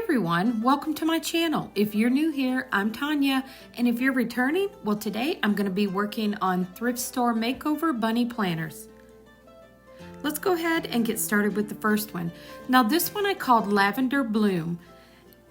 everyone, welcome to my channel. If you're new here, I'm Tonya, and if you're returning, well today I'm going to be working on thrift store makeover bunny planners. Let's go ahead and get started with the first one. Now this one I called Lavender Bloom,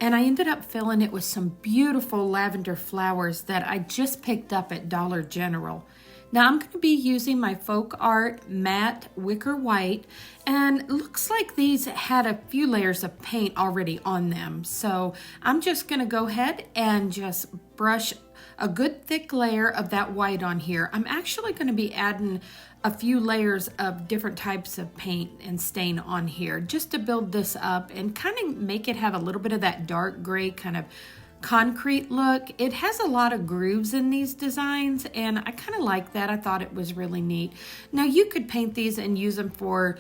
and I ended up filling it with some beautiful lavender flowers that I just picked up at Dollar General. Now I'm going to be using my Folk Art matte wicker white, and it looks like these had a few layers of paint already on them. So I'm just going to go ahead and just brush a good thick layer of that white on here. I'm actually going to be adding a few layers of different types of paint and stain on here just to build this up and kind of make it have a little bit of that dark gray kind of concrete look. It has a lot of grooves in these designs, and I kind of like that. I thought it was really neat. Now you could paint these and use them for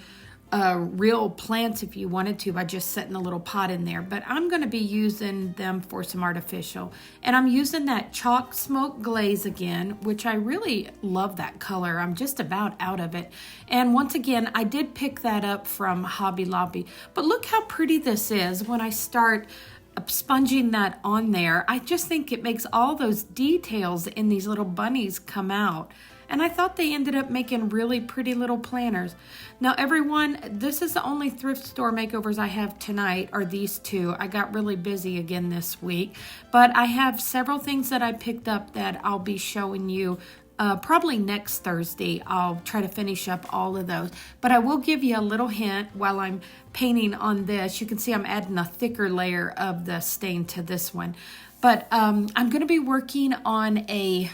real plants if you wanted to by just setting a little pot in there, but I'm going to be using them for some artificial, and I'm using that chalk smoke glaze again, which I really love that color. I'm just about out of it, and once again I did pick that up from Hobby Lobby, but look how pretty this is when I start sponging that on there. I just think it makes all those details in these little bunnies come out. And I thought they ended up making really pretty little planners. Now everyone, this is the only thrift store makeovers I have tonight, are these two. I got really busy again this week, but I have several things that I picked up that I'll be showing you probably next Thursday. I'll try to finish up all of those, but I will give you a little hint while I'm painting on this. You can see I'm adding a thicker layer of the stain to this one, but I'm going to be working on a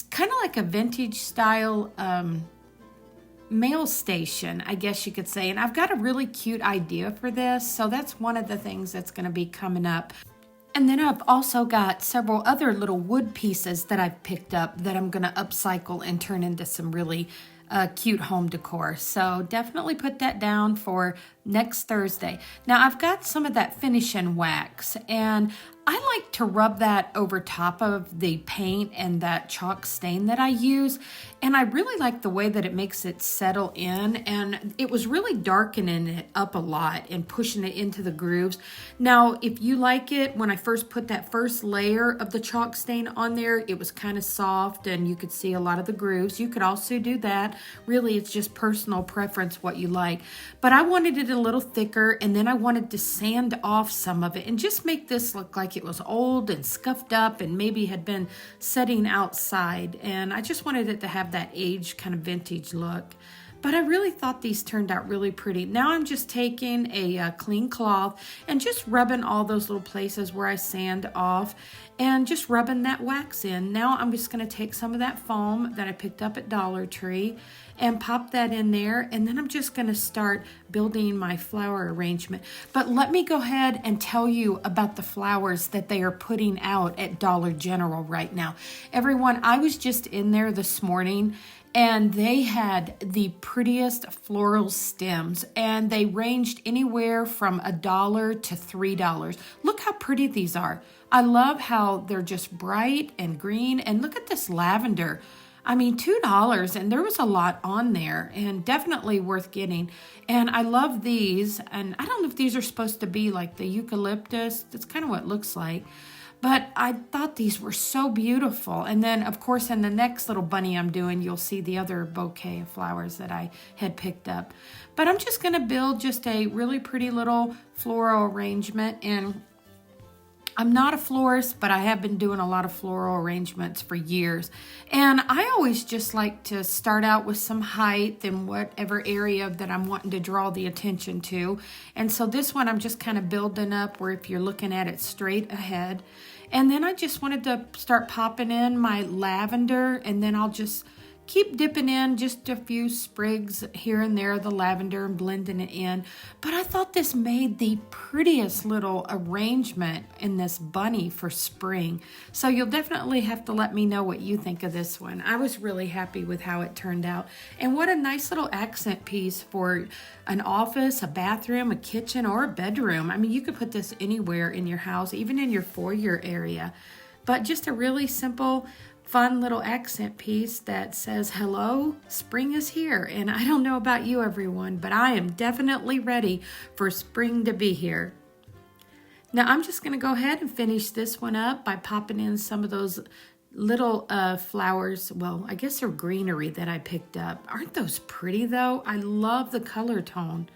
kind of like a vintage style mail station, I guess you could say, and I've got a really cute idea for this, so that's one of the things that's going to be coming up. And then I've also got several other little wood pieces that I've picked up that I'm going to upcycle and turn into some really cute home decor. So definitely put that down for next Thursday. Now I've got some of that finishing wax, and I like to rub that over top of the paint and that chalk stain that I use, and I really like the way that it makes it settle in, and it was really darkening it up a lot and pushing it into the grooves. Now if you like it, when I first put that first layer of the chalk stain on there, it was kind of soft and you could see a lot of the grooves. You could also do that. Really, it's just personal preference what you like, but I wanted it a little thicker, and then I wanted to sand off some of it and just make this look like it was old and scuffed up and maybe had been setting outside, and I just wanted it to have that aged kind of vintage look. But I really thought these turned out really pretty. Now I'm just taking a clean cloth and just rubbing all those little places where I sand off and just rubbing that wax in. Now I'm just going to take some of that foam that I picked up at Dollar Tree and pop that in there, and then I'm just going to start building my flower arrangement. But let me go ahead and tell you about the flowers that they are putting out at Dollar General right now. Everyone, I was just in there this morning, and they had the prettiest floral stems, and they ranged anywhere from $1 to $3. Look how pretty these are. I love how they're just bright and green, and look at this lavender. I mean, $2, and there was a lot on there, and definitely worth getting. And I love these, and I don't know if these are supposed to be like the eucalyptus. That's kind of what it looks like. But I thought these were so beautiful. And then, of course, in the next little bunny I'm doing, you'll see the other bouquet of flowers that I had picked up. But I'm just going to build just a really pretty little floral arrangement. And I'm not a florist, but I have been doing a lot of floral arrangements for years. And I always just like to start out with some height in whatever area that I'm wanting to draw the attention to. And so this one I'm just kind of building up where if you're looking at it straight ahead. And then I just wanted to start popping in my lavender, and then I'll just keep dipping in just a few sprigs here and there of the lavender and blending it in. But I thought this made the prettiest little arrangement in this bunny for spring. So you'll definitely have to let me know what you think of this one. I was really happy with how it turned out. And what a nice little accent piece for an office, a bathroom, a kitchen, or a bedroom. I mean, you could put this anywhere in your house, even in your foyer area. But just a really simple, fun little accent piece that says, hello, spring is here. And I don't know about you, everyone, but I am definitely ready for spring to be here. Now I'm just going to go ahead and finish this one up by popping in some of those little flowers. Well, I guess they're greenery that I picked up. Aren't those pretty though? I love the color tone.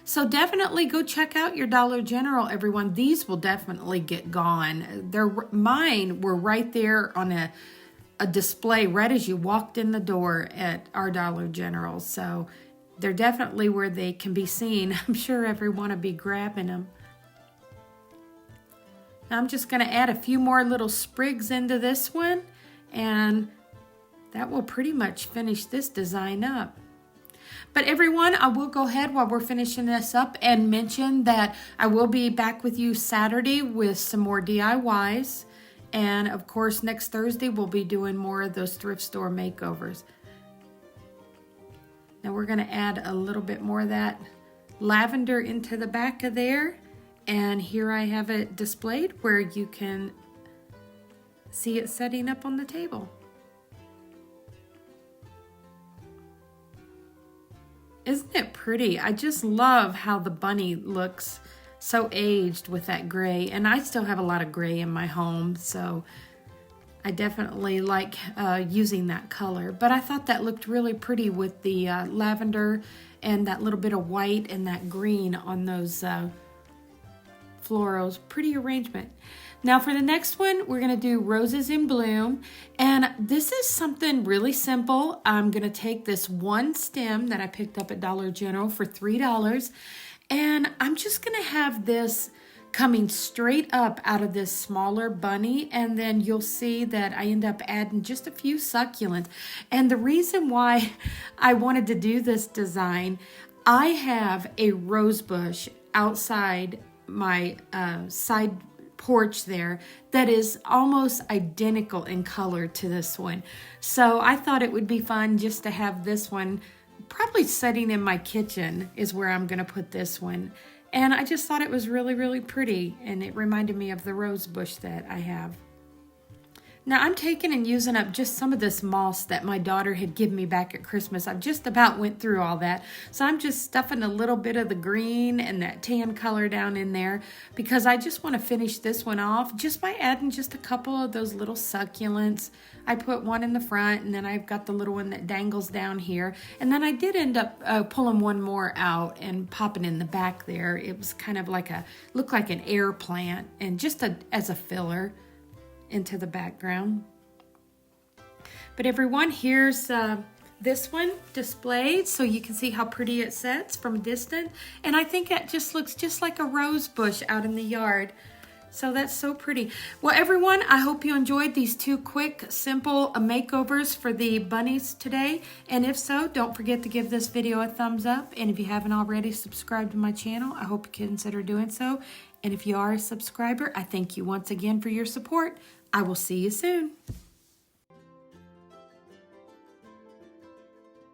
So definitely go check out your Dollar General, everyone. These will definitely get gone. Mine were right there on a display right as you walked in the door at our Dollar General. So they're definitely where they can be seen. I'm sure everyone will be grabbing them. Now I'm just going to add a few more little sprigs into this one, and that will pretty much finish this design up. But everyone, I will go ahead while we're finishing this up and mention that I will be back with you Saturday with some more DIYs. And of course, next Thursday, we'll be doing more of those thrift store makeovers. Now we're going to add a little bit more of that lavender into the back of there. And here I have it displayed where you can see it setting up on the table. Isn't it pretty? I just love how the bunny looks so aged with that gray. And I still have a lot of gray in my home, so I definitely like using that color. But I thought that looked really pretty with the lavender and that little bit of white and that green on those florals. Pretty arrangement. Now for the next one, we're going to do Roses in Bloom. And this is something really simple. I'm going to take this one stem that I picked up at Dollar General for $3. And I'm just going to have this coming straight up out of this smaller bunny. And then you'll see that I end up adding just a few succulents. And the reason why I wanted to do this design, I have a rose bush outside my side porch there that is almost identical in color to this one. So I thought it would be fun just to have this one probably sitting in my kitchen is where I'm going to put this one. And I just thought it was really, really pretty, and it reminded me of the rose bush that I have. Now I'm taking and using up just some of this moss that my daughter had given me back at Christmas. I've just about went through all that. So I'm just stuffing a little bit of the green and that tan color down in there because I just want to finish this one off just by adding just a couple of those little succulents. I put one in the front, and then I've got the little one that dangles down here. And then I did end up pulling one more out and popping in the back there. It was kind of like looked like an air plant, and just as a filler into the background. But everyone, here's this one displayed so you can see how pretty it sets from a distance. And I think it just looks just like a rose bush out in the yard. So that's so pretty. Well, everyone, I hope you enjoyed these two quick, simple makeovers for the bunnies today. And if so, don't forget to give this video a thumbs up. And if you haven't already subscribed to my channel, I hope you consider doing so. And if you are a subscriber, I thank you once again for your support. I will see you soon.